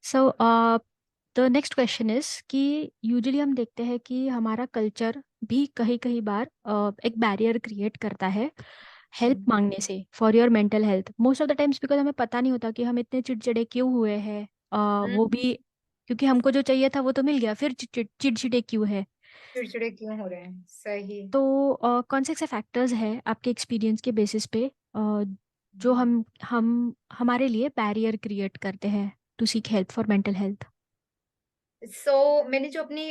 So the next question is कि usually हम देखते हैं कि हमारा कल्चर भी कहीं कहीं बार एक बैरियर क्रिएट करता है हेल्प हम्म। मांगने से for your mental health most of the times, because हमें पता नहीं होता कि हम इतने चिड़चिड़े क्यों हुए हैं। वो हम्म। भी क्योंकि हमको जो चाहिए था वो तो मिल गया, फिर चिड़चिड़े क्यों है। चिड़चिड़े क्यों हो रहे हैं, सही। तो कौन से ऐसे फैक्टर्स हैं आपके एक्सपीरियंस के बेसिस पे जो हम हमारे लिए बैरियर क्रिएट करते हैं to seek help for mental health. मैंने जो अपनी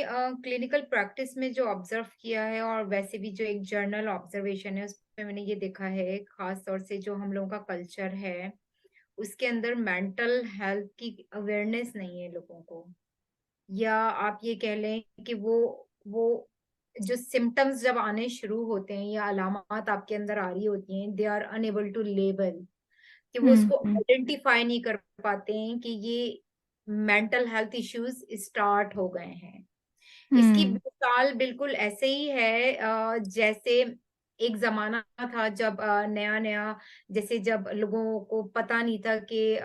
क्लिनिकल प्रैक्टिस में जो ऑब्जर्व किया है, और वैसे भी जो एक जर्नल ऑब्जर्वेशन है उसमें मैंने ये देखा है, खास तौर से जो हम लोगों का कल्चर है उसके अंदर मेंटल हेल्थ की अवेयरनेस नहीं है लोगों को। या आप ये कह लें कि वो जो सिम्टम्स जब आने शुरू होते हैं या अलामत आपके अंदर आ रही होती हैं, they are unable to label, कि वो हम्म। उसको हम्म। आइडेंटिफाई नहीं कर पाते हैं कि ये मेंटल हेल्थ इश्यूज स्टार्ट हो गए हैं। इसकी हम्म। मिसाल बिल्कुल ऐसे ही है, जैसे एक जमाना था जब नया नया, जैसे जब लोगों को पता नहीं था कि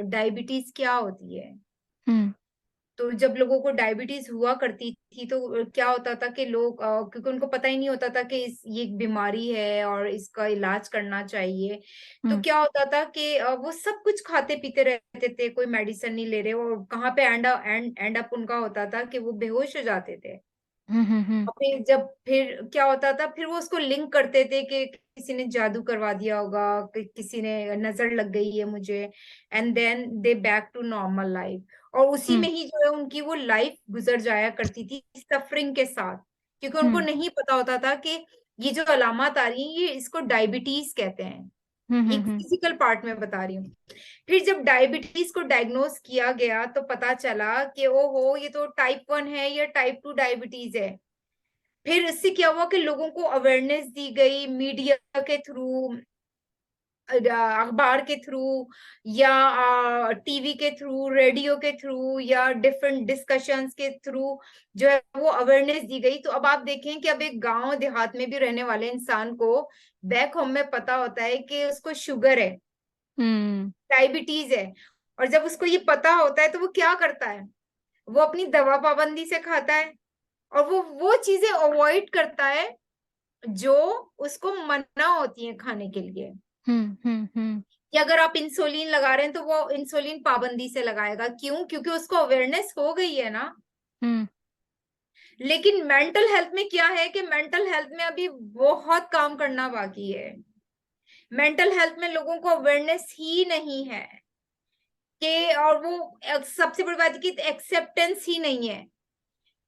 डायबिटीज क्या होती है। हम्म। तो जब लोगों को डायबिटीज हुआ करती थी तो क्या होता था कि लोग क्योंकि उनको पता ही नहीं होता था कि ये एक बीमारी है और इसका इलाज करना चाहिए। तो हम्म। क्या होता था कि वो सब कुछ खाते पीते रहते थे, कोई मेडिसिन नहीं ले रहे, और कहाँ पे एंड अप उनका होता था कि वो बेहोश हो जाते थे। हम्म। हम्म। और फिर क्या होता था, फिर वो उसको लिंक करते थे कि किसी ने जादू करवा दिया होगा, कि किसी ने नजर लग गई है मुझे, and then they back to normal life. और उसी हम्म। में ही जो है उनकी वो लाइफ गुजर जाया करती थी सफरिंग के साथ, क्योंकि उनको हम्म। नहीं पता होता था कि ये जो अलामत आ रही है ये इसको डायबिटीज कहते हैं। हम्म। एक हम्म। फिजिकल पार्ट में बता रही हूँ। फिर जब डायबिटीज को डायग्नोस किया गया तो पता चला कि ओहो, ये तो टाइप 1 है या टाइप 2 डायबिटीज है। फिर इससे क्या हुआ कि लोगों को अवेयरनेस दी गई मीडिया के थ्रू, अखबार के थ्रू, या टीवी के थ्रू, रेडियो के थ्रू, या डिफरेंट डिस्कशंस के थ्रू जो है वो अवेयरनेस दी गई। तो अब आप देखें कि अब एक गांव देहात में भी रहने वाले इंसान को बैक होम में पता होता है कि उसको शुगर है, हम्म। डायबिटीज है। और जब उसको ये पता होता है तो वो क्या करता है, वो अपनी दवा पाबंदी से खाता है, और वो चीजें अवॉइड करता है जो उसको मना होती है खाने के लिए। हम्म। हम्म। कि अगर आप इंसुलिन लगा रहे हैं तो वो इंसुलिन पाबंदी से लगाएगा, क्यों? क्योंकि उसको अवेयरनेस हो गई है ना। हम्म। लेकिन मेंटल हेल्थ में क्या है कि मेंटल हेल्थ में अभी बहुत काम करना बाकी है। मेंटल हेल्थ में लोगों को अवेयरनेस ही नहीं है कि, और वो सबसे बड़ी बात है कि एक्सेप्टेंस ही नहीं है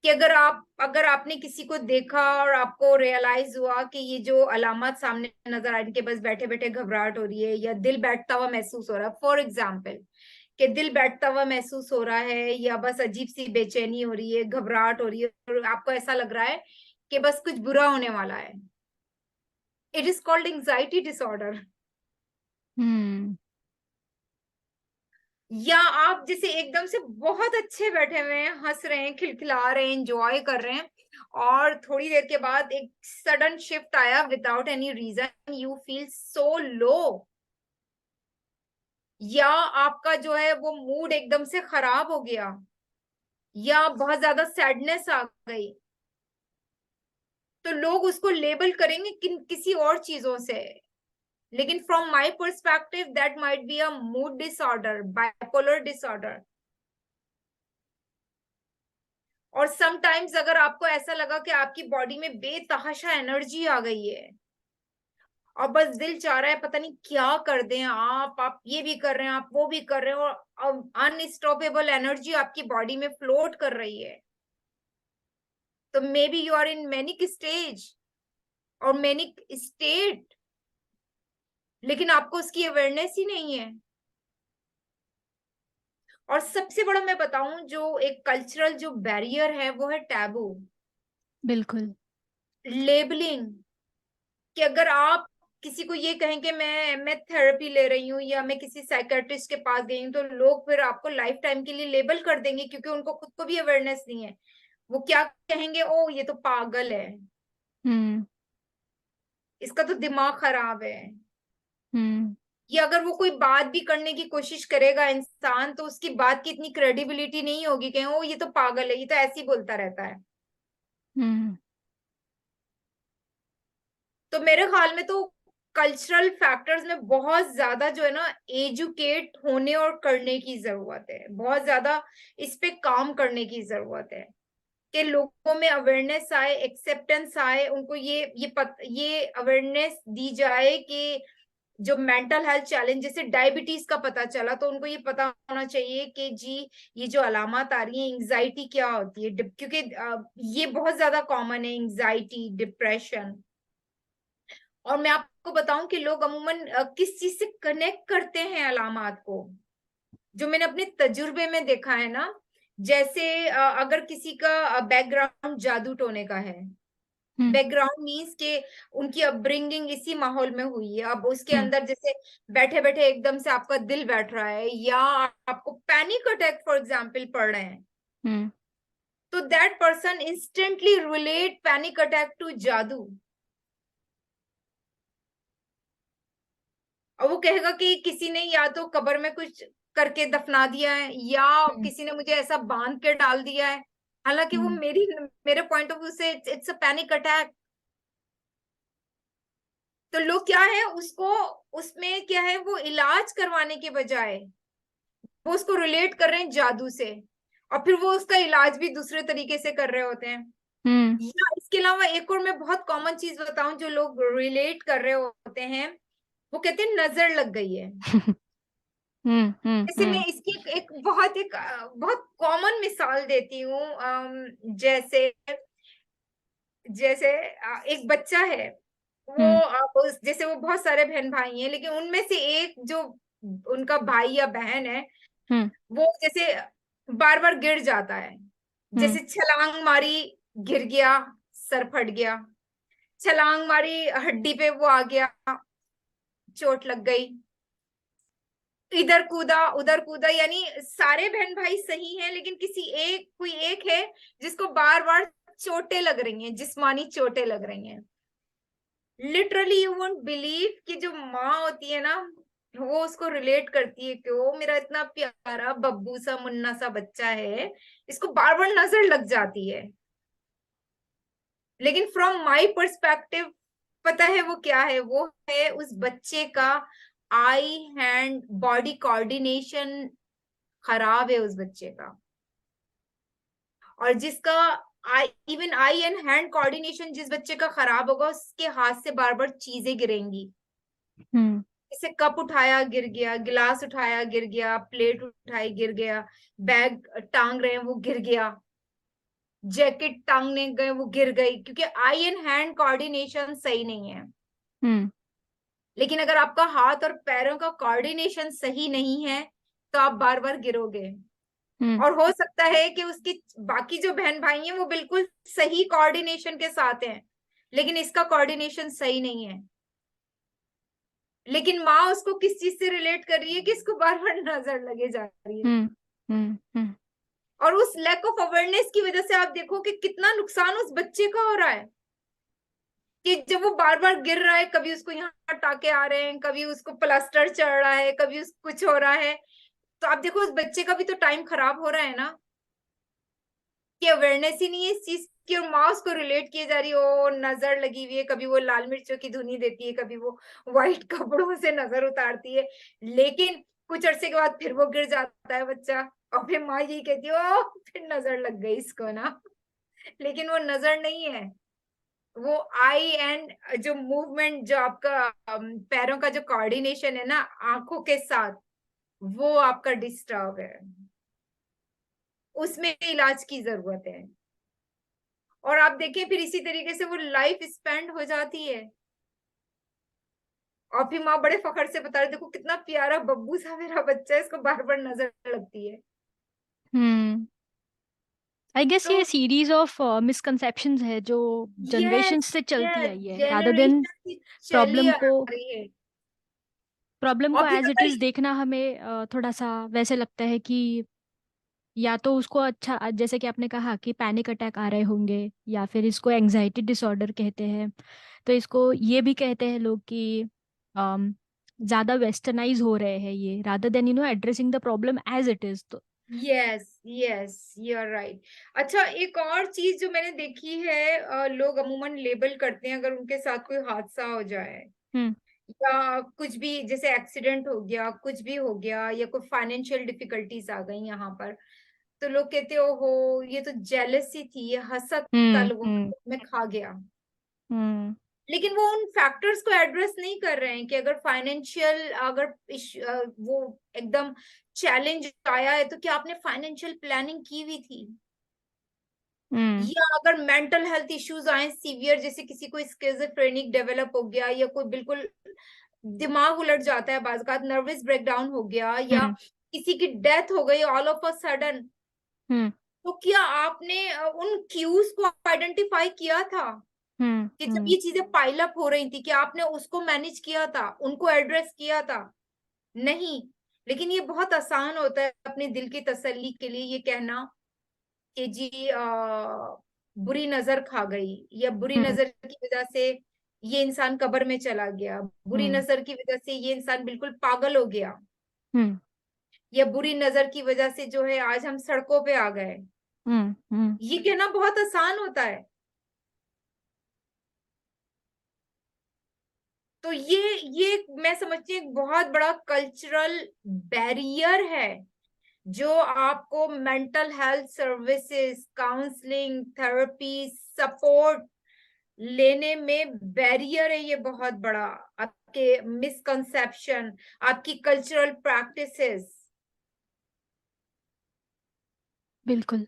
कि अगर आपने किसी को देखा और आपको रियलाइज हुआ कि ये जो अलामत सामने नजर आ रही है कि बस बैठे बैठे घबराहट हो रही है या दिल बैठता हुआ महसूस हो रहा है, फॉर एग्जाम्पल कि दिल बैठता हुआ महसूस हो रहा है, या बस अजीब सी बेचैनी हो रही है, घबराहट हो रही है, और आपको ऐसा लग रहा है कि बस कुछ बुरा होने वाला है, it is called anxiety disorder. Hmm. या आप जैसे एकदम से बहुत अच्छे बैठे हुए हैं, हंस रहे हैं, खिलखिला रहे हैं, एंजॉय कर रहे हैं, और थोड़ी देर के बाद एक सडन शिफ्ट आया without any reason, you feel so low. या आपका जो है वो मूड एकदम से खराब हो गया, या बहुत ज्यादा सैडनेस आ गई, तो लोग उसको लेबल करेंगे किसी और चीजों से। लेकिन from my perspective that might be a mood disorder, bipolar disorder. और समटाइम्स अगर आपको ऐसा लगा कि आपकी बॉडी में बेतहाशा एनर्जी आ गई है, और बस दिल चाह रहा है पता नहीं क्या कर दें, आप ये भी कर रहे हैं, आप वो भी कर रहे हैं, और अनस्टॉपेबल एनर्जी आपकी बॉडी में फ्लोट कर रही है, तो maybe you are in manic stage और मैनिक स्टेट, लेकिन आपको उसकी अवेयरनेस ही नहीं है। और सबसे बड़ा मैं बताऊं जो एक कल्चरल जो बैरियर है वो है टैबू, बिल्कुल। लेबलिंग। कि अगर आप किसी को ये कहें कि मैं थेरेपी ले रही हूँ या मैं किसी साइकेट्रिस्ट के पास गई हूँ, तो लोग फिर आपको लाइफ टाइम के लिए लेबल कर देंगे, क्योंकि उनको खुद को भी अवेयरनेस नहीं है। वो क्या कहेंगे, ओ ये तो पागल है, हम्म। इसका तो दिमाग खराब है। हम्म। ये अगर वो कोई बात भी करने की कोशिश करेगा इंसान, तो उसकी बात की इतनी क्रेडिबिलिटी नहीं होगी कि ओ ये तो पागल है, ये तो ऐसे ही बोलता रहता है। हम्म। तो मेरे ख्याल में तो कल्चरल फैक्टर्स में बहुत ज्यादा जो है ना, एजुकेट होने और करने की जरूरत है, बहुत ज्यादा इस पे काम करने की जरूरत है, कि लोगों में अवेयरनेस आए, एक्सेप्टेंस आए, उनको ये अवेयरनेस दी जाए कि जो मेंटल हेल्थ चैलेंज, जैसे डायबिटीज का पता चला, तो उनको ये पता होना चाहिए कि जी ये जो अलामत आ रही है, एंजाइटी क्या होती है, क्योंकि ये बहुत ज्यादा कॉमन है, एंजाइटी, डिप्रेशन। और मैं आपको बताऊं कि लोग अमूमन किस चीज से कनेक्ट करते हैं अलामत को, जो मैंने अपने तजुर्बे में देखा है ना, जैसे अगर किसी का बैकग्राउंड जादू टोने का है, हम्म। बैकग्राउंड मीन्स के उनकी अपब्रिंगिंग इसी माहौल में हुई है, अब उसके हम्म। अंदर जैसे बैठे बैठे एकदम से आपका दिल बैठ रहा है, या आपको पैनिक अटैक फॉर एग्जाम्पल पड़ रहे हैं, हम्म। तो that person instantly relate panic attack to जादू। और वो कहेगा कि किसी ने या तो कब्र में कुछ करके दफना दिया है, या हम्म। किसी ने मुझे ऐसा बांध के डाल दिया है, हालांकि वो हम्म। मेरे पॉइंट ऑफ व्यू से इट्स अ पैनिक अटैक। तो लोग क्या है उसको, उसमें क्या है, वो इलाज करवाने के बजाय वो उसको रिलेट कर रहे हैं जादू से, और फिर वो उसका इलाज भी दूसरे तरीके से कर रहे होते हैं। हम्म। या इसके अलावा एक और मैं बहुत कॉमन चीज बताऊं जो लोग रिलेट कर रहे होते हैं, वो कहते हैं नजर लग गई है। हम्म। हम्म। जैसे मैं इसकी एक बहुत कॉमन मिसाल देती हूँ, जैसे जैसे एक बच्चा है, वो हम्म। जैसे वो बहुत सारे बहन भाई हैं, लेकिन उनमें से एक जो उनका भाई या बहन है, हम्म। वो जैसे बार बार गिर जाता है, हम्म। जैसे छलांग मारी, गिर गया, सर फट गया, छलांग मारी, हड्डी पे वो आ गया, चोट लग गई, इधर कूदा उधर कूदा, यानी सारे बहन भाई सही हैं, लेकिन कोई एक है जिसको बार बार चोटें लग रही हैं, जिस्मानी चोटें लग रही हैं। लिटरली यू वोंट बिलीव कि जो माँ होती है ना, वो उसको रिलेट करती है कि वो मेरा इतना प्यारा बब्बू सा मुन्ना सा बच्चा है, इसको बार बार नजर लग जाती है। लेकिन फ्रॉम माई पर्सपेक्टिव, पता है वो क्या है, वो है उस बच्चे का आई हैंड बॉडी कोऑर्डिनेशन खराब है उस बच्चे का। और जिसका even I and hand coordination जिस बच्चे का खराब होगा, उसके हाथ से बार बार चीजें गिरेंगी, हम्म। जैसे कप उठाया गिर गया, गिलास उठाया गिर गया, प्लेट उठाई गिर गया, बैग टांग रहे हैं वो गिर गया, जैकेट टांगने गए वो गिर गई, क्योंकि आई एंड हैंड कोऑर्डिनेशन सही नहीं है। हम्म। लेकिन अगर आपका हाथ और पैरों का कोऑर्डिनेशन सही नहीं है, तो आप बार बार गिरोगे। हम्म। और हो सकता है कि उसकी बाकी जो बहन भाई हैं वो बिल्कुल सही कोऑर्डिनेशन के साथ हैं, लेकिन इसका कोऑर्डिनेशन सही नहीं है। लेकिन माँ उसको किस चीज से रिलेट कर रही है कि इसको बार बार नजर लगे जा रही है। हम्म। हम्म। हम्म। और उस लैक ऑफ अवेयरनेस की वजह से आप देखो कि कितना नुकसान उस बच्चे का हो रहा है, कि जब वो बार बार गिर रहा है, कभी उसको यहाँ टाके आ रहे हैं, कभी उसको प्लास्टर चढ़ रहा है, कभी उस कुछ हो रहा है, तो आप देखो उस बच्चे का भी तो टाइम खराब हो रहा है ना, कि अवेयरनेस ही नहीं है इस चीज की, और माँ उसको रिलेट किए जा रही है, ओ नजर लगी हुई है, कभी वो लाल मिर्चों की धुनी देती है, कभी वो व्हाइट कपड़ों से नजर उतारती है, लेकिन कुछ अरसे के बाद फिर वो गिर जाता है बच्चा, और फिर माँ यही कहती है ओ फिर नजर लग गई इसको ना। लेकिन वो नजर नहीं है, वो आई एंड जो मूवमेंट, जो आपका पैरों का जो कोऑर्डिनेशन है ना आंखों के साथ, वो आपका डिस्टर्ब है, उसमें इलाज की जरूरत है। और आप देखें फिर इसी तरीके से वो लाइफ स्पेंड हो जाती है, और फिर माँ बड़े फखर से बता रहे देखो कितना प्यारा बब्बू सा मेरा बच्चा है, इसको बार बार नजर लगती है। हम्म। आई गेस तो ये सीरीज ऑफ मिसकंसेप्शंस है जो जनरेशन यस, से चलती यस, आई है, रादर देन जनरेशन की चली प्रॉब्लम आ को रही है। प्रॉब्लम को और फिर एज इट अगर इज देखना हमें थोड़ा सा वैसे लगता है कि या तो उसको अच्छा, जैसे कि आपने कहा कि पैनिक अटैक आ रहे होंगे, या फिर इसको एंजाइटी डिसऑर्डर कहते हैं, तो इसको ये भी कहते हैं लोग कि ज्यादा वेस्टर्नाइज हो रहे हैं ये, rather than addressing the problem as it is. तो yes yes, you are right. अच्छा, एक और चीज जो मैंने देखी है, लोग अमूमन लेबल करते हैं अगर उनके साथ कोई हादसा हो जाए हम्म। या कुछ भी, जैसे एक्सीडेंट हो गया, कुछ भी हो गया, या कोई फाइनेंशियल डिफिकल्टीज आ गई यहाँ पर, तो लोग कहते हो ये तो जेलसी थी, ये हसद था, हम्म। लोगों हम्म। में खा गया। हम्म। लेकिन वो उन फैक्टर्स को एड्रेस नहीं कर रहे हैं कि अगर फाइनेंशियल, अगर वो एकदम चैलेंज आया है तो क्या आपने फाइनेंशियल प्लानिंग की हुई थी? हम्म। या अगर मेंटल हेल्थ इश्यूज आए सीवियर, जैसे किसी को स्किज़ोफ्रेनिक डेवलप हो गया, या कोई बिल्कुल दिमाग उलट जाता है, बाज़ नर्वस ब्रेकडाउन हो गया, या हम्म। किसी की डेथ हो गई ऑल ऑफ अ सडन, हम्म। तो क्या आपने उन क्यूज को आइडेंटिफाई किया था हम्म। कि जब हम्म। ये चीजें पाइल अप हो रही थी कि आपने उसको मैनेज किया था, उनको एड्रेस किया था? नहीं। लेकिन ये बहुत आसान होता है अपने दिल की तसल्ली के लिए ये कहना कि जी बुरी नजर खा गई, या बुरी हम्म। नजर की वजह से ये इंसान कब्र में चला गया, बुरी हम्म। नजर की वजह से ये इंसान बिल्कुल पागल हो गया, हम्म। या बुरी नजर की वजह से जो है आज हम सड़कों पे आ गए। हम्म। हम्म। ये कहना बहुत आसान होता है। तो ये मैं समझती हूँ एक बहुत बड़ा कल्चरल बैरियर है, जो आपको mental health services, counselling, therapy, support लेने में बैरियर है, ये बहुत बड़ा। आपके मिसकंसेप्शन, आपकी कल्चरल प्रैक्टिसेस। बिल्कुल।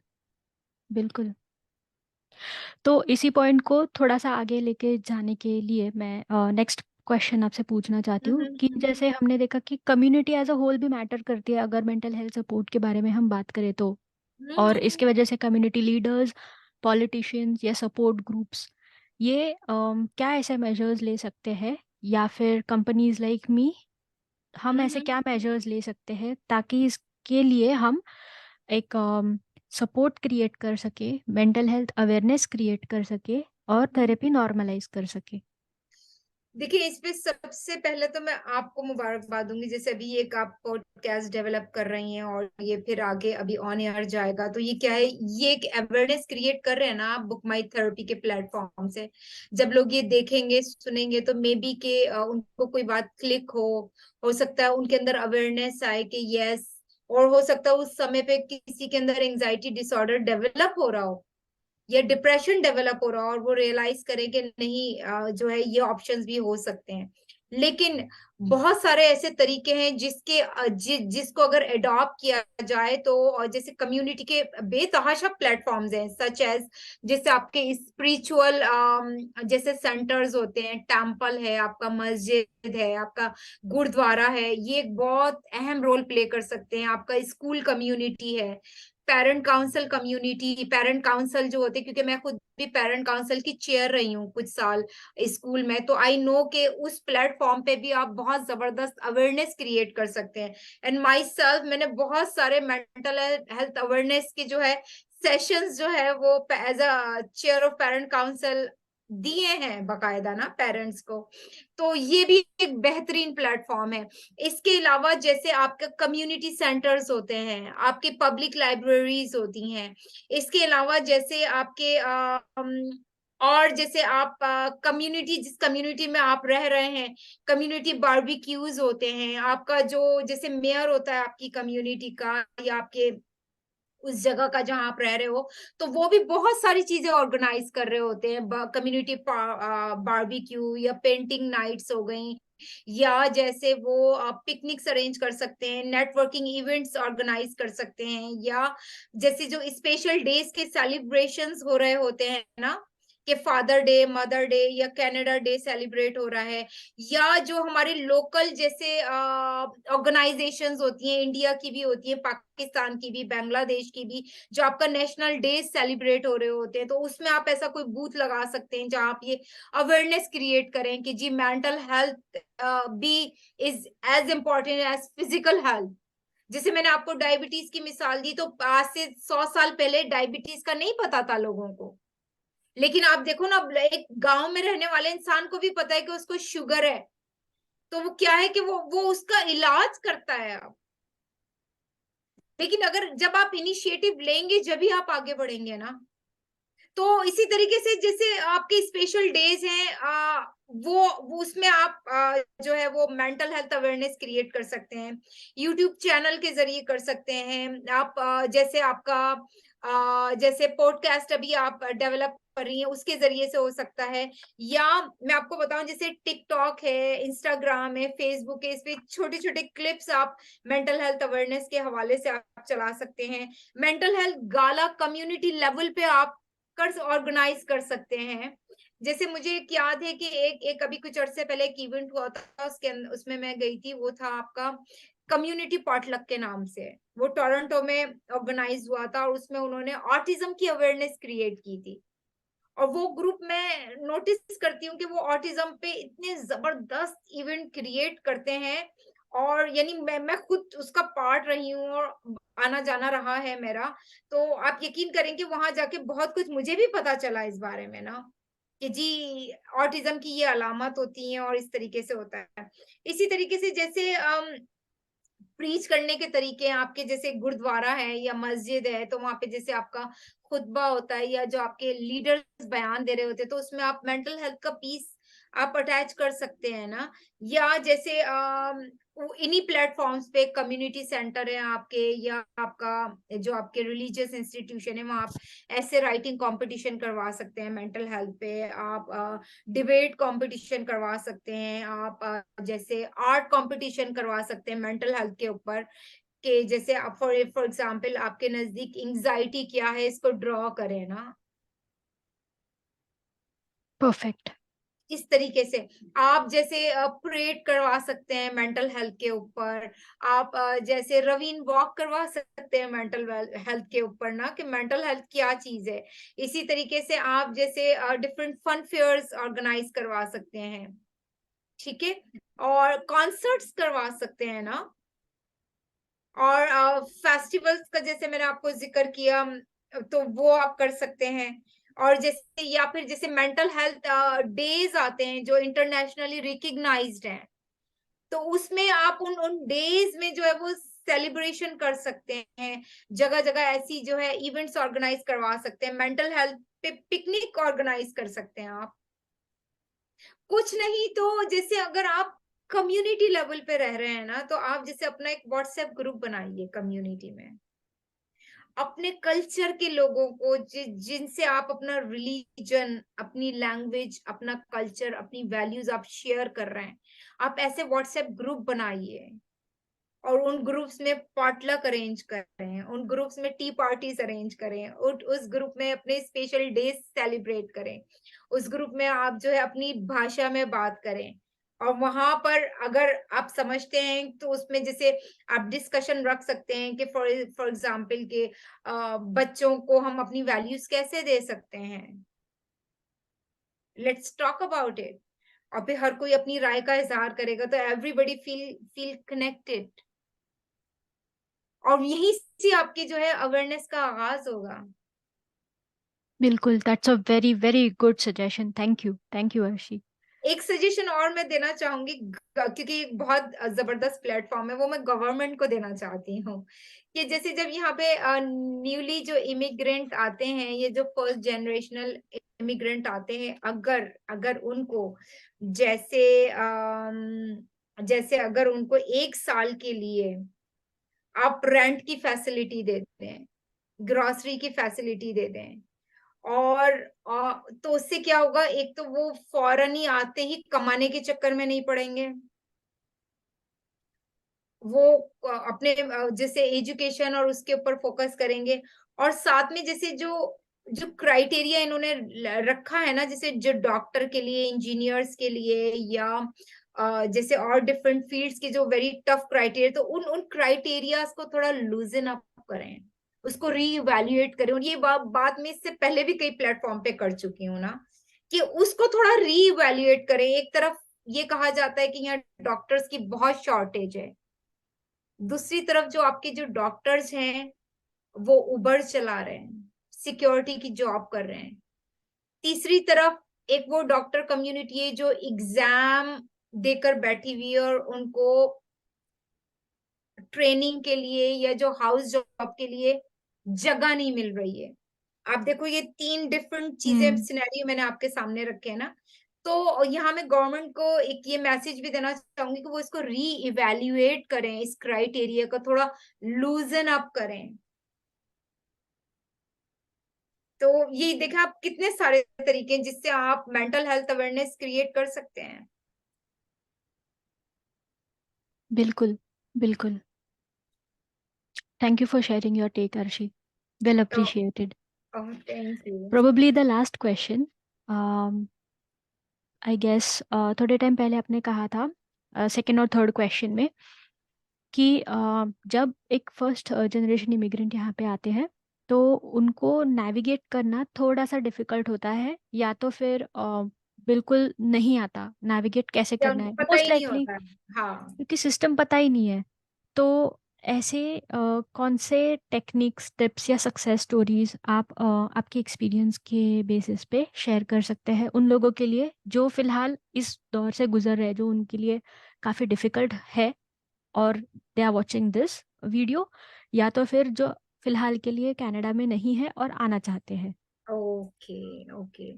बिल्कुल। तो इसी पॉइंट को थोड़ा सा आगे लेके जाने के लिए मैं नेक्स्ट क्वेश्चन आपसे पूछना चाहती हूँ कि जैसे हमने देखा कि कम्युनिटी एज अ होल भी मैटर करती है अगर मेंटल हेल्थ सपोर्ट के बारे में हम बात करें तो। और इसके वजह से कम्युनिटी लीडर्स, पॉलिटिशियंस या सपोर्ट ग्रुप्स ये क्या ऐसे मेजर्स ले सकते हैं, या फिर कंपनीज लाइक मी हम ऐसे क्या मेजर्स ले सकते हैं ताकि इसके लिए हम एक सपोर्ट क्रिएट कर सके, मेंटल हेल्थ अवेयरनेस क्रिएट कर सके और थेरेपी नॉर्मलाइज कर सके। देखिए, इस पे सबसे पहले तो मैं आपको मुबारकबाद दूंगी, जैसे अभी एक आप पॉडकास्ट डेवलप कर रही हैं और ये फिर आगे अभी ऑन एयर जाएगा, तो ये क्या है, ये एक अवेयरनेस क्रिएट कर रहे हैं ना आप बुक माई थेरेपी के प्लेटफॉर्म से। जब लोग ये देखेंगे सुनेंगे तो मे बी के उनको कोई बात क्लिक हो सकता है उनके अंदर अवेयरनेस आए कि यस, और हो सकता है उस समय पे किसी के अंदर एंजाइटी डिसऑर्डर डेवलप हो रहा हो या डिप्रेशन डेवलप हो रहा हो और वो रियलाइज करें कि नहीं, जो है ये ऑप्शंस भी हो सकते हैं। लेकिन बहुत सारे ऐसे तरीके हैं जिसको अगर अडॉप्ट किया जाए तो, और जैसे कम्युनिटी के बेतहाशा प्लेटफॉर्म्स हैं, सच एज जैसे आपके स्पिरिचुअल जैसे सेंटर्स होते हैं, टेम्पल है आपका, मस्जिद है आपका, गुरुद्वारा है, ये एक बहुत अहम रोल प्ले कर सकते हैं। आपका स्कूल कम्युनिटी है, parent council community, parent council जो होते हैं, क्योंकि मैं खुद भी पेरेंट काउंसिल की चेयर रही हूँ कुछ साल स्कूल में, तो आई नो के उस प्लेटफॉर्म पे भी आप बहुत जबरदस्त अवेयरनेस क्रिएट कर सकते हैं। एंड माई सेल्फ, मैंने बहुत सारे मेंटल हेल्थ अवेयरनेस के जो है सेशंस जो है वो as a chair of parent council दिए हैं बकायदा ना पेरेंट्स को। तो ये भी एक बेहतरीन प्लेटफॉर्म है। इसके अलावा जैसे आपके कम्युनिटी सेंटर्स होते हैं, आपके पब्लिक लाइब्रेरीज होती हैं, इसके अलावा जैसे आपके और जैसे आप कम्युनिटी, जिस कम्युनिटी में आप रह रहे हैं, कम्युनिटी बारबेक्यूज होते हैं, आपका जो जैसे मेयर होता है आपकी कम्युनिटी का या आपके उस जगह का जहां आप रह रहे हो, तो वो भी बहुत सारी चीजें ऑर्गेनाइज कर रहे होते हैं, कम्युनिटी बारबेक्यू या पेंटिंग नाइट्स हो गई, या जैसे वो पिकनिक्स अरेंज कर सकते हैं, नेटवर्किंग इवेंट्स ऑर्गेनाइज कर सकते हैं, या जैसे जो स्पेशल डेज के सेलिब्रेशंस हो रहे होते हैं ना, कि फादर डे, मदर डे या कनाडा डे सेलिब्रेट हो रहा है, या जो हमारे लोकल जैसे ऑर्गेनाइजेशंस होती हैं, इंडिया की भी होती है, पाकिस्तान की भी, बांग्लादेश की भी, जो आपका नेशनल डे सेलिब्रेट हो रहे होते हैं, तो उसमें आप ऐसा कोई बूथ लगा सकते हैं जहां आप ये अवेयरनेस क्रिएट करें कि जी मेंटल हेल्थ भी is as important as physical health. जैसे मैंने आपको डायबिटीज की मिसाल दी, तो आज से 100 साल पहले डायबिटीज का नहीं पता था लोगों को, लेकिन आप देखो ना, एक गांव में रहने वाले इंसान को भी पता है कि उसको शुगर है। तो वो क्या है कि वो उसका इलाज करता है आप। लेकिन अगर जब आप इनिशिएटिव लेंगे जब भी आप आगे बढ़ेंगे ना। तो इसी तरीके से जैसे आपके स्पेशल डेज हैं, वो उसमें आप जो है वो मेंटल हेल्थ अवेयरनेस क्रिएट कर सकते हैं, यूट्यूब चैनल के जरिए कर सकते हैं आप। जैसे आपका जैसे पॉडकास्ट अभी आप डेवलप कर रही हैं उसके जरिए से हो सकता है, या मैं आपको बताऊं जैसे टिकटॉक है, इंस्टाग्राम है, फेसबुक है, इस पे छोटे छोटे क्लिप्स आप मेंटल हेल्थ अवेयरनेस के हवाले से आप चला सकते हैं। मेंटल हेल्थ गाला कम्युनिटी लेवल पे आप कर ऑर्गेनाइज कर सकते हैं। जैसे मुझे एक याद है कि एक एक अभी कुछ अरसे पहले एक इवेंट हुआ था, उसमें मैं गई थी, वो था आपका कम्युनिटी पॉटलक के नाम से। वो टोरंटो में ऑर्गेनाइज हुआ था और उसमें उन्होंने ऑटिज्म की अवेयरनेस क्रिएट की थी। और वो ग्रुप मैं नोटिस करती हूँ कि वो ऑटिज्म पे इतने जबरदस्त इवेंट क्रिएट करते हैं। और यानी मैं खुद उसका पार्ट रही हूँ और आना जाना रहा है मेरा। तो आप यकीन करें कि वहां जाके बहुत कुछ मुझे भी पता चला इस बारे में ना, कि जी ऑटिज्म की ये अलामत होती है और इस तरीके से होता है। इसी तरीके से जैसे प्रीच करने के तरीके हैं आपके, जैसे गुरुद्वारा है या मस्जिद है तो वहां पे जैसे आपका खुतबा होता है या जो आपके लीडर्स बयान दे रहे होते हैं तो उसमें आप मेंटल हेल्थ का पीस आप अटैच कर सकते हैं ना। या जैसे इन्हीं प्लेटफॉर्म्स पे कम्युनिटी सेंटर है आपके, या आपका जो आपके रिलीजियस इंस्टीट्यूशन है वहां आप ऐसे राइटिंग कंपटीशन करवा सकते हैं मेंटल हेल्थ पे। आप डिबेट कंपटीशन करवा सकते हैं, आप जैसे आर्ट कंपटीशन करवा सकते हैं मेंटल हेल्थ के ऊपर, कि जैसे आप फॉर एग्जांपल आपके नजदीक एंजाइटी क्या है इसको ड्रॉ करें ना। परफेक्ट। इस तरीके से आप जैसे परेड करवा सकते हैं मेंटल हेल्थ के ऊपर। आप जैसे रवीन वॉक करवा सकते हैं मेंटल हेल्थ के ऊपर ना, कि मेंटल हेल्थ क्या चीज है। इसी तरीके से आप जैसे डिफरेंट फन फेयर्स ऑर्गेनाइज करवा सकते हैं, ठीक है, और कॉन्सर्ट्स करवा सकते हैं ना। और फेस्टिवल्स का जैसे मैंने आपको जिक्र किया, तो वो आप कर सकते हैं। और जैसे या फिर जैसे मेंटल हेल्थ डेज आते हैं जो इंटरनेशनली रिकग्नाइज्ड हैं, तो उसमें आप उन उन डेज में जो है वो सेलिब्रेशन कर सकते हैं। जगह जगह ऐसी जो है इवेंट्स ऑर्गेनाइज करवा सकते हैं, मेंटल हेल्थ पे पिकनिक ऑर्गेनाइज कर सकते हैं आप। कुछ नहीं तो जैसे अगर आप कम्युनिटी लेवल पे रह रहे हैं ना, तो आप जैसे अपना एक व्हाट्सएप ग्रुप बनाइए कम्युनिटी में, अपने कल्चर के लोगों को जिनसे आप अपना रिलीजन, अपनी लैंग्वेज, अपना कल्चर, अपनी वैल्यूज आप शेयर कर रहे हैं। आप ऐसे व्हाट्सएप ग्रुप बनाइए और उन ग्रुप्स में पॉटलक अरेंज करें, उन ग्रुप्स में टी पार्टीज अरेंज करें, उस ग्रुप में अपने स्पेशल डेज सेलिब्रेट करें। उस ग्रुप में आप जो है अपनी भाषा में बात करें। और वहां पर अगर आप समझते हैं तो उसमें जैसे आप डिस्कशन रख सकते हैं कि फॉर एग्जांपल के बच्चों को हम अपनी वैल्यूज कैसे दे सकते हैं, लेट्स टॉक अबाउट इट। और फिर हर कोई अपनी राय का इजहार करेगा तो एवरीबॉडी फील फील कनेक्टेड। और यहीं से आपकी जो है अवेयरनेस का आगाज होगा। बिल्कुल, that's a very very good suggestion. Thank you Arshi. एक सजेशन और मैं देना चाहूंगी, क्योंकि एक बहुत जबरदस्त प्लेटफॉर्म है, वो मैं गवर्नमेंट को देना चाहती हूँ। कि जैसे जब यहाँ पे न्यूली जो इमिग्रेंट आते हैं, ये जो फर्स्ट जनरेशनल इमिग्रेंट आते हैं, अगर अगर उनको जैसे जैसे अगर उनको 1 साल के लिए आप रेंट की फैसिलिटी दे दें, ग्रोसरी की फैसिलिटी दे दें, और तो उससे क्या होगा, एक तो वो फौरन ही आते ही कमाने के चक्कर में नहीं पड़ेंगे। वो अपने जैसे एजुकेशन और उसके ऊपर फोकस करेंगे। और साथ में जैसे जो जो क्राइटेरिया इन्होंने रखा है ना, जैसे जो डॉक्टर के लिए, इंजीनियर्स के लिए, या जैसे और डिफरेंट फील्ड्स के जो वेरी टफ क्राइटेरिया, तो उन उन क्राइटेरियाज को थोड़ा लूजन अप करें, उसको रीइवैल्यूएट करें। और ये बात मैं इससे पहले भी कई प्लेटफॉर्म पे कर चुकी हूँ ना, कि उसको थोड़ा रीइवैल्यूएट करें। एक तरफ ये कहा जाता है कि यहाँ डॉक्टर्स की बहुत शॉर्टेज है, दूसरी तरफ जो आपके जो डॉक्टर्स हैं वो उबर चला रहे हैं, सिक्योरिटी की जॉब कर रहे हैं। तीसरी तरफ एक वो डॉक्टर कम्युनिटी है जो एग्जाम देकर बैठी हुई है और उनको ट्रेनिंग के लिए या जो हाउस जॉब के लिए जगह नहीं मिल रही है। आप देखो ये 3 डिफरेंट चीजें हम्म। सिनेरियो मैंने आपके सामने रखे हैं ना। तो यहाँ मैं गवर्नमेंट को एक ये मैसेज भी देना चाहूंगी कि वो इसको री इवेल्युएट करें, इस क्राइटेरिया का थोड़ा लूजन अप करें। तो ये देखा आप कितने सारे तरीके हैं जिससे आप मेंटल हेल्थ अवेयरनेस क्रिएट कर सकते हैं। बिल्कुल, बिल्कुल। Thank you for sharing your take, Arshi. Well तो appreciated. Thank you. Probably the last question, I guess थोड़े टाइम पहले आपने कहा था, सेकेंड और थर्ड क्वेश्चन में, कि जब एक फर्स्ट जनरेशन इमिग्रेंट यहाँ पे आते हैं तो उनको नेविगेट करना थोड़ा सा डिफिकल्ट होता है, या तो फिर बिल्कुल नहीं आता नेविगेट कैसे या करना उनको है, पता मोस्ट ही नहीं लाइकली होता है। हाँ। क्योंकि सिस्टम पता ही नहीं है। तो ऐसे कौन से टेक्निक्स, टिप्स या सक्सेस स्टोरीज आप आपके एक्सपीरियंस के बेसिस पे शेयर कर सकते हैं उन लोगों के लिए जो फिलहाल इस दौर से गुजर रहे हैं, जो उनके लिए काफ़ी डिफिकल्ट है, और they are watching this video, या तो फिर जो फिलहाल के लिए कनाडा में नहीं है और आना चाहते हैं। Okay okay.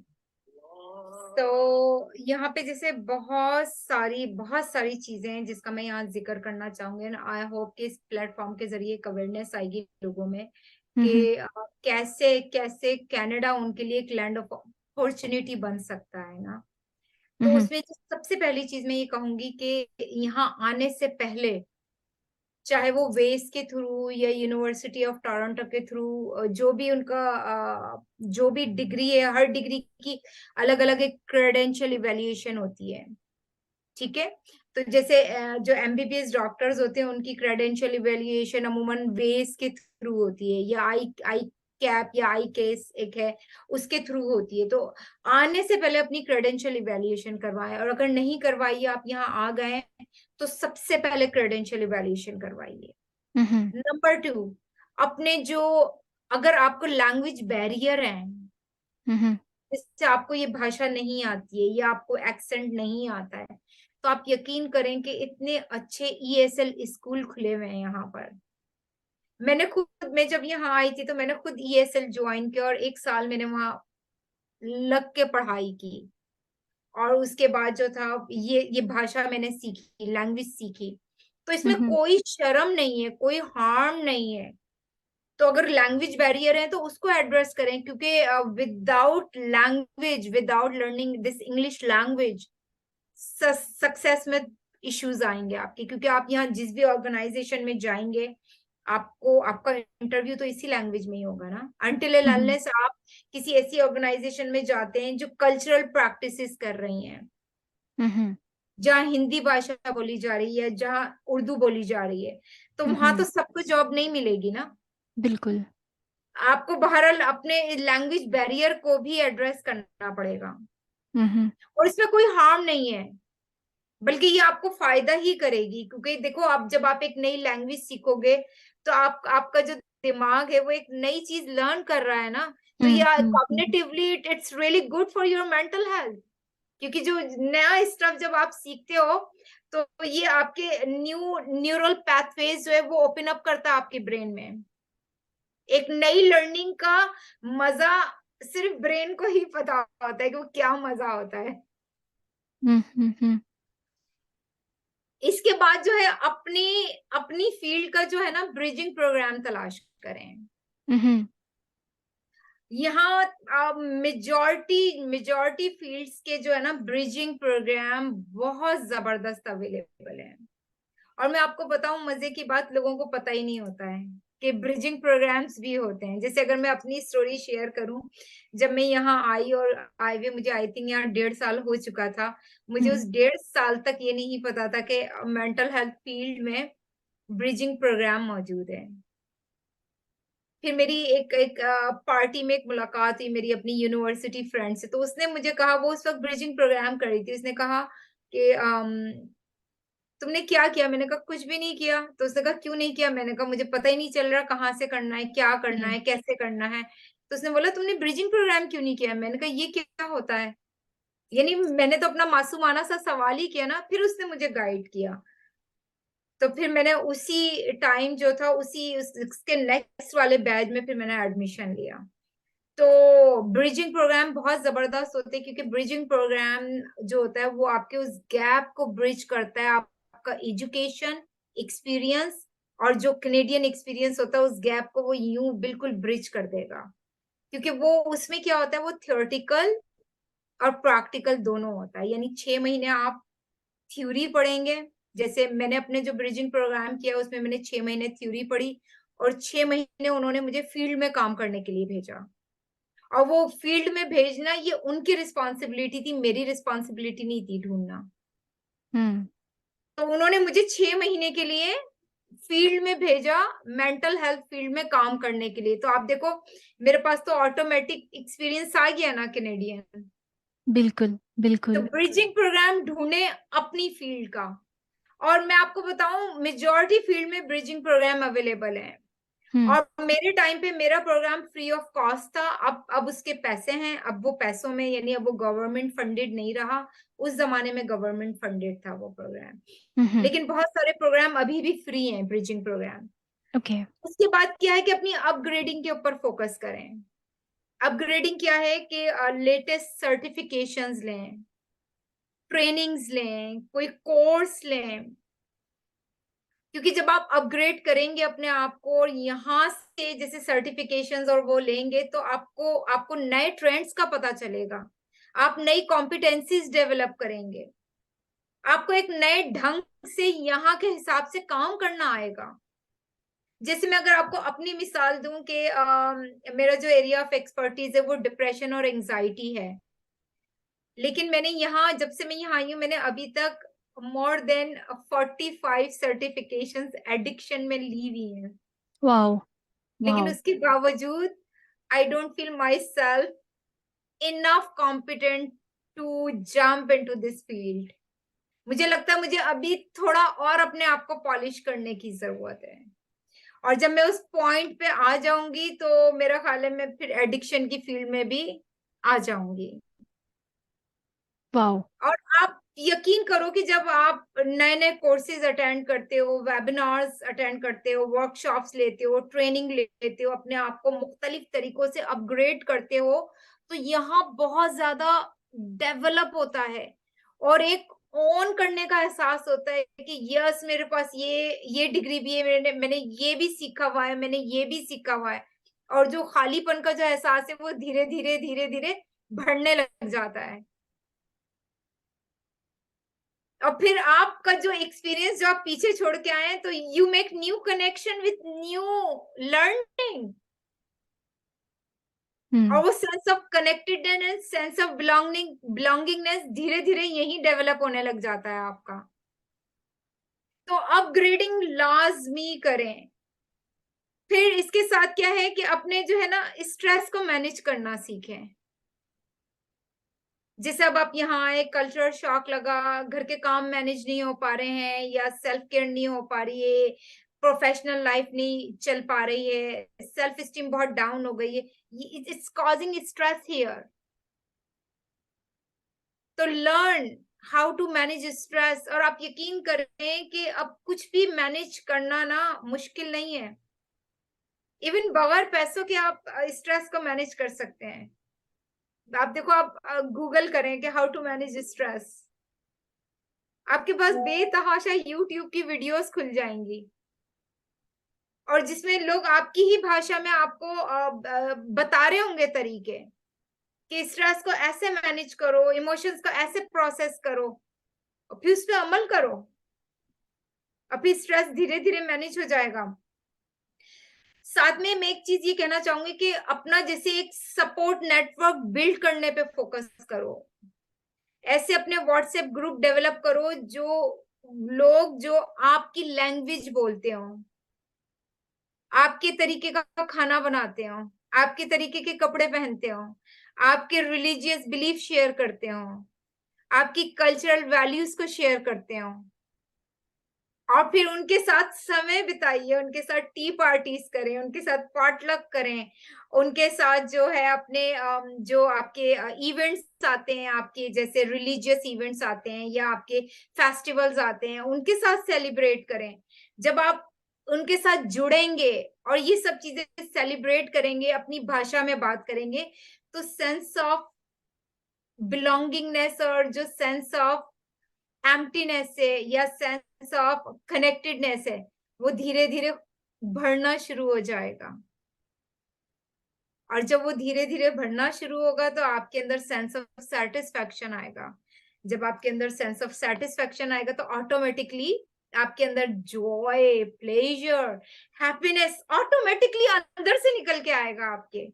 तो यहाँ पे जैसे बहुत सारी चीजें हैं जिसका मैं यहाँ जिक्र करना चाहूंगी। एंड आई होप कि इस प्लेटफॉर्म के जरिए एक अवेयरनेस आएगी लोगों में हम्म। कि कैसे कैसे कनाडा उनके लिए एक लैंड ऑफ अपॉर्चुनिटी बन सकता है ना। तो हम्म। उसमें जो सबसे पहली चीज मैं ये कहूंगी कि यहाँ आने से पहले, चाहे वो वेस के थ्रू या यूनिवर्सिटी ऑफ टोरंटो के थ्रू, जो भी उनका जो भी डिग्री है, हर डिग्री की अलग अलग एक क्रेडेंशियल इवेल्युएशन होती है। ठीक है। तो जैसे जो एमबीबीएस डॉक्टर्स होते हैं उनकी क्रेडेंशियल इवेल्युएशन अमूमन वेस के थ्रू होती है, या आई आई कैप या आई केस एक है, उसके थ्रू होती है। तो आने से पहले अपनी क्रेडेंशियल इवेल्युएशन करवाएं, और अगर नहीं करवाइए, आप यहाँ आ गए, तो सबसे पहले क्रेडेंशियल इवेल्युएशन करवाइए। हम्म। नंबर 2, अपने जो, अगर आपको लैंग्वेज बैरियर है, हम्म। जिससे आपको ये भाषा नहीं आती है या आपको एक्सेंट नहीं आता है, तो आप यकीन करें कि इतने अच्छे ईएसएल स्कूल खुले हुए हैं यहाँ पर। मैं जब यहाँ आई थी तो मैंने खुद ईएसएल ज्वाइन किया और 1 साल मैंने वहां लग के पढ़ाई की। और उसके बाद जो था, ये भाषा मैंने सीखी, लैंग्वेज सीखी। तो इसमें हम्म। कोई शर्म नहीं है, कोई हार्म नहीं है। तो अगर लैंग्वेज बैरियर है तो उसको एड्रेस करें, क्योंकि without language, without learning this English language, success में इश्यूज आएंगे आपके। क्योंकि आप यहाँ जिस भी ऑर्गेनाइजेशन में जाएंगे, आपको आपका इंटरव्यू तो इसी लैंग्वेज में ही होगा ना, अनटिल एंड हम्म। अनलेस आप किसी ऐसी ऑर्गेनाइजेशन में जाते हैं जो कल्चरल प्रैक्टिसेस कर रही हैं, हम्म। जहाँ हिंदी भाषा बोली जा रही है, जहाँ उर्दू बोली जा रही है, तो वहां तो सबको जॉब नहीं मिलेगी ना। बिल्कुल। आपको बहरहाल अपने लैंग्वेज बैरियर को भी एड्रेस करना पड़ेगा। हम्म। और इसमें कोई हार्म नहीं है, बल्कि ये आपको फायदा ही करेगी। क्योंकि देखो, आप जब आप एक नई लैंग्वेज सीखोगे, तो आपका जो दिमाग है वो एक नई चीज लर्न कर रहा है ना। तो हम्म। ये हम्म। Cognitively it's really good for your mental health. क्योंकि जो नया स्टफ जब आप सीखते हो, तो ये आपके न्यूरल पाथवेज जो है वो ओपन अप करता है आपके ब्रेन में। एक नई लर्निंग का मजा सिर्फ ब्रेन को ही पता होता है कि वो क्या मजा होता है। हम्म। इसके बाद जो है, अपनी अपनी फील्ड का जो है ना ब्रिजिंग प्रोग्राम तलाश करें। हम्म। यहाँ मेजॉरिटी फील्ड्स के जो है ना ब्रिजिंग प्रोग्राम बहुत जबरदस्त अवेलेबल है। और मैं आपको बताऊं, मजे की बात, लोगों को पता ही नहीं होता है कि ब्रिजिंग प्रोग्राम्स भी होते हैं। जैसे अगर मैं अपनी स्टोरी शेयर करूं, जब मैं यहाँ आई, और आए हुए मुझे आई थिंक यहाँ 1.5 साल हो चुका था, मुझे उस 1.5 साल तक ये नहीं पता था कि मेंटल हेल्थ फील्ड में ब्रिजिंग प्रोग्राम मौजूद है। फिर मेरी एक एक पार्टी में एक मुलाकात हुई मेरी अपनी यूनिवर्सिटी फ्रेंड से। तो उसने मुझे कहा, वो उस वक्त ब्रिजिंग प्रोग्राम कर रही थी, उसने कहा कि तुमने क्या किया? मैंने कहा कुछ भी नहीं किया। तो उसने कहा क्यों नहीं किया? मैंने कहा मुझे पता ही नहीं चल रहा कहाँ से करना है, क्या करना हम्म। है, कैसे करना है। तो उसने बोला तुमने ब्रिजिंग प्रोग्राम क्यों नहीं किया? मैंने कहा ये क्या होता है? यानी मैंने तो अपना मासूमाना सा सवाल ही किया ना, फिर उसने मुझे गाइड किया। तो फिर मैंने उसी टाइम जो था उसके नेक्स्ट वाले बैच में फिर मैंने एडमिशन लिया। तो ब्रिजिंग प्रोग्राम बहुत जबरदस्त होते हैं, क्योंकि ब्रिजिंग प्रोग्राम जो होता है वो आपके उस गैप को ब्रिज करता है। आपका एजुकेशन एक्सपीरियंस और जो कनेडियन एक्सपीरियंस होता है उस गैप को वो यूं बिल्कुल ब्रिज कर देगा। क्योंकि वो उसमें क्या होता है, वो थियोरेटिकल और प्रैक्टिकल दोनों होता है। यानी 6 महीने आप थ्योरी पढ़ेंगे। जैसे मैंने अपने जो ब्रिजिंग प्रोग्राम किया उसमें मैंने 6 महीने थ्योरी पढ़ी, और 6 महीने उन्होंने मुझे फील्ड में काम करने के लिए भेजा। और वो फील्ड में भेजना ये उनकी रिस्पॉन्सिबिलिटी थी, मेरी रिस्पॉन्सिबिलिटी नहीं थी ढूंढना। हम्म। तो उन्होंने मुझे 6 महीने के लिए फील्ड में भेजा, मेंटल हेल्थ फील्ड में काम करने के लिए। तो आप देखो मेरे पास तो ऑटोमेटिक एक्सपीरियंस आ गया ना कैनेडियन। बिल्कुल तो बिल्कुल। ब्रिजिंग प्रोग्राम ढूंढे अपनी फील्ड का। और मैं आपको बताऊं, मेजॉरिटी फील्ड में ब्रिजिंग प्रोग्राम अवेलेबल है। हम्म। और मेरे टाइम पे मेरा प्रोग्राम फ्री ऑफ कॉस्ट था। अब उसके पैसे हैं, अब वो पैसों में, यानी अब वो गवर्नमेंट फंडेड नहीं रहा। उस जमाने में गवर्नमेंट फंडेड था वो प्रोग्राम। हम्म। लेकिन बहुत सारे प्रोग्राम अभी भी फ्री हैं, ब्रिजिंग प्रोग्राम। ओके। उसके बाद क्या है कि अपनी अपग्रेडिंग के ऊपर फोकस करें। अपग्रेडिंग क्या है कि लेटेस्ट सर्टिफिकेशंस लें, ट्रेनिंग्स लें, कोई कोर्स लें। क्योंकि जब आप अपग्रेड करेंगे अपने आप को, और यहाँ से जैसे सर्टिफिकेशंस और वो लेंगे, तो आपको आपको नए ट्रेंड्स का पता चलेगा। आप नई कॉम्पिटेंसीज डेवलप करेंगे। आपको एक नए ढंग से यहाँ के हिसाब से काम करना आएगा। जैसे मैं अगर आपको अपनी मिसाल दूं कि मेरा जो एरिया ऑफ एक्सपर्टीज है वो डिप्रेशन और एंजाइटी है। लेकिन मैंने यहाँ, जब से मैं यहाँ आई हूँ, मैंने अभी तक मोर देन 45 सर्टिफिकेशंस एडिक्शन में ली हुई हैं। वाओ। लेकिन वाओ। उसके बावजूद I don't feel myself enough competent to jump into this field. मुझे लगता है मुझे अभी थोड़ा और अपने आप को पॉलिश करने की जरूरत है। और जब मैं उस पॉइंट पे आ जाऊंगी तो मेरा ख्याल है मैं फिर एडिक्शन की फील्ड में भी आ जाऊंगी। वाओ। और आप यकीन करो कि जब आप नए नए कोर्सेज अटेंड करते हो, वेबिनार्स अटेंड करते हो, वर्कशॉप्स लेते हो, ट्रेनिंग लेते हो, अपने आप को मुख्तलिफ तरीकों से अपग्रेड करते हो, तो यहाँ बहुत ज्यादा डेवलप होता है। और एक ओन करने का एहसास होता है कि यस मेरे पास ये डिग्री भी है, मैंने मैंने ये भी सीखा हुआ है, मैंने ये भी सीखा हुआ है। और जो खालीपन का जो एहसास है वो धीरे धीरे धीरे धीरे बढ़ने लग जाता है। और फिर आपका जो एक्सपीरियंस जो आप पीछे छोड़ के आए हैं, तो you make new connection with new learning. और हम्म। वो sense of connectedness, sense of belongingness धीरे धीरे यही डेवलप होने लग जाता है आपका। तो अपग्रेडिंग लाजमी करें। फिर इसके साथ क्या है कि अपने जो है ना स्ट्रेस को मैनेज करना सीखें। जैसे अब आप यहाँ आए, कल्चरल शॉक लगा, घर के काम मैनेज नहीं हो पा रहे हैं, या सेल्फ केयर नहीं हो पा रही है, प्रोफेशनल लाइफ नहीं चल पा रही है, सेल्फ स्टीम बहुत डाउन हो गई है, इट्स कॉजिंग स्ट्रेस हियर। तो learn how to manage stress. और आप यकीन करें कि अब कुछ भी मैनेज करना ना मुश्किल नहीं है। इवन बगैर पैसों के आप स्ट्रेस को मैनेज कर सकते हैं। आप देखो, आप गूगल करें कि हाउ टू मैनेज स्ट्रेस, आपके पास बेतहाशा यूट्यूब की वीडियोस खुल जाएंगी, और जिसमें लोग आपकी ही भाषा में आपको बता रहे होंगे तरीके कि स्ट्रेस को ऐसे मैनेज करो, इमोशंस को ऐसे प्रोसेस करो, और फिर उस पर अमल करो, और फिर स्ट्रेस धीरे धीरे मैनेज हो जाएगा। साथ में मैं एक चीज ये कहना चाहूंगी कि अपना जैसे एक सपोर्ट नेटवर्क बिल्ड करने पे फोकस करो। ऐसे अपने व्हाट्सएप ग्रुप डेवलप करो जो लोग जो आपकी लैंग्वेज बोलते हो, आपके तरीके का खाना बनाते हो, आपके तरीके के कपड़े पहनते हो, आपके रिलीजियस बिलीफ शेयर करते हो, आपकी कल्चरल वैल्यूज को शेयर करते हो। और फिर उनके साथ समय बिताइए, उनके साथ टी पार्टीज करें, उनके साथ पॉटलक करें, उनके साथ जो है अपने जो आपके इवेंट्स आते हैं, आपके जैसे रिलीजियस इवेंट्स आते हैं या आपके फेस्टिवल्स आते हैं, उनके साथ सेलिब्रेट करें। जब आप उनके साथ जुड़ेंगे और ये सब चीजें सेलिब्रेट करेंगे, अपनी भाषा में बात करेंगे, तो सेंस ऑफ बिलोंगिंगनेस और जो सेंस ऑफ एम्प्टीनेस है या सेंस ऑफ कनेक्टेडनेस है, वो धीरे धीरे बढ़ना शुरू हो जाएगा। और जब वो धीरे धीरे बढ़ना शुरू होगा तो आपके अंदर सेंस ऑफ सेटिस्फैक्शन आएगा। जब आपके अंदर सेंस ऑफ सेटिस्फैक्शन आएगा तो ऑटोमेटिकली आपके अंदर जॉय, प्लेजर, हैप्पीनेस ऑटोमेटिकली अंदर से निकल के आएगा आपके।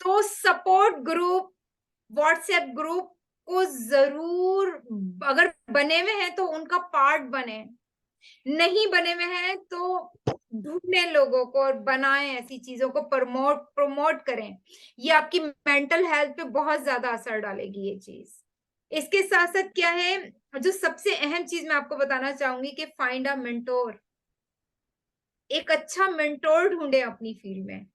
तो सपोर्ट ग्रुप, व्हाट्सएप ग्रुप को जरूर, अगर बने हुए हैं तो उनका पार्ट बने, नहीं बने हुए हैं तो ढूंढने लोगों को और बनाएं, ऐसी चीजों को प्रमोट करें। ये आपकी मेंटल हेल्थ पे बहुत ज्यादा असर डालेगी ये चीज। इसके साथ साथ क्या है, जो सबसे अहम चीज मैं आपको बताना चाहूंगी कि फाइंड अ मेंटोर। एक अच्छा मेंटोर ढूंढे अपनी फील्ड में।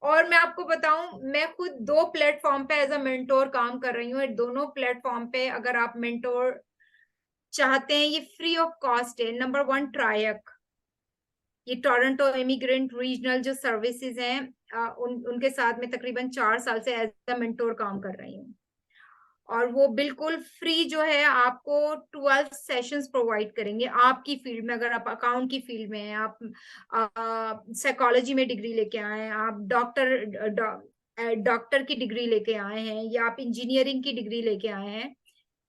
और मैं आपको बताऊं, मैं खुद 2 प्लेटफॉर्म पे एज अ मेंटोर काम कर रही हूँ। दोनों प्लेटफॉर्म पे अगर आप मेंटोर चाहते हैं, ये फ्री ऑफ कॉस्ट है। नंबर 1 ट्रायक, ये टोरंटो इमिग्रेंट रीजनल जो सर्विसेज हैं, उनके साथ में तकरीबन 4 साल से एज अ मेंटोर काम कर रही हूँ। और वो बिल्कुल फ्री जो है आपको 12 सेशंस प्रोवाइड करेंगे आपकी फील्ड में। अगर आप अकाउंट की फील्ड में हैं, आप साइकोलॉजी में डिग्री लेके आए हैं, आप डॉक्टर की डिग्री लेके आए हैं, या आप इंजीनियरिंग की डिग्री लेके आए हैं,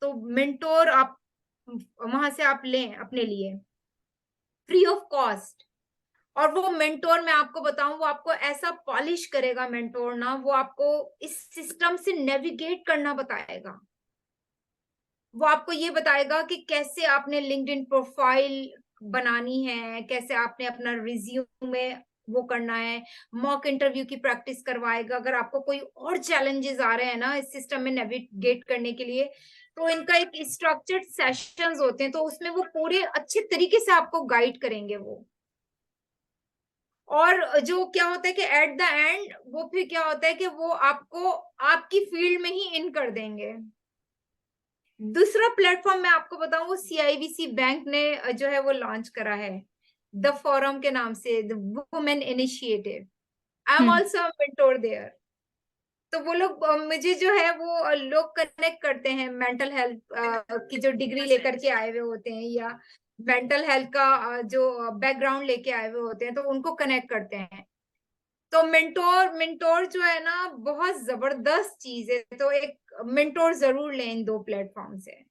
तो मेंटोर आप वहां से आप लें अपने लिए फ्री ऑफ कॉस्ट। और वो मेंटोर, मैं आपको बताऊं, वो आपको ऐसा पॉलिश करेगा मेंटोर ना, वो आपको इस सिस्टम से नेविगेट करना बताएगा। वो आपको ये बताएगा कि कैसे आपने लिंक्डइन प्रोफाइल बनानी है, कैसे आपने अपना रिज्यूमे वो करना है, मॉक इंटरव्यू की प्रैक्टिस करवाएगा। अगर आपको कोई और चैलेंजेस आ रहे हैं ना इस सिस्टम में नेविगेट करने के लिए, तो इनका एक स्ट्रक्चर्ड सेशंस होते हैं, तो उसमें वो पूरे अच्छे तरीके से आपको गाइड करेंगे वो। और जो क्या होता है कि एट द एंड वो फिर क्या होता है कि वो आपको आपकी फील्ड में ही इन कर देंगे। दूसरा प्लेटफॉर्म मैं आपको बताऊं, वो सीआईबीसी बैंक ने जो है वो लॉन्च करा है, द फोरम के नाम से, the women initiative. I am hmm. Also mentor there. तो वो लोग मुझे जो है वो लोग कनेक्ट करते हैं मेंटल हेल्थ की जो डिग्री लेकर के आए हुए होते हैं, या मेंटल हेल्थ का जो बैकग्राउंड लेके आए हुए होते हैं, तो उनको कनेक्ट करते हैं। तो मेंटोर मेंटोर जो है ना बहुत जबरदस्त चीज है। तो एक मेंटोर जरूर लें इन 2 प्लेटफॉर्म से।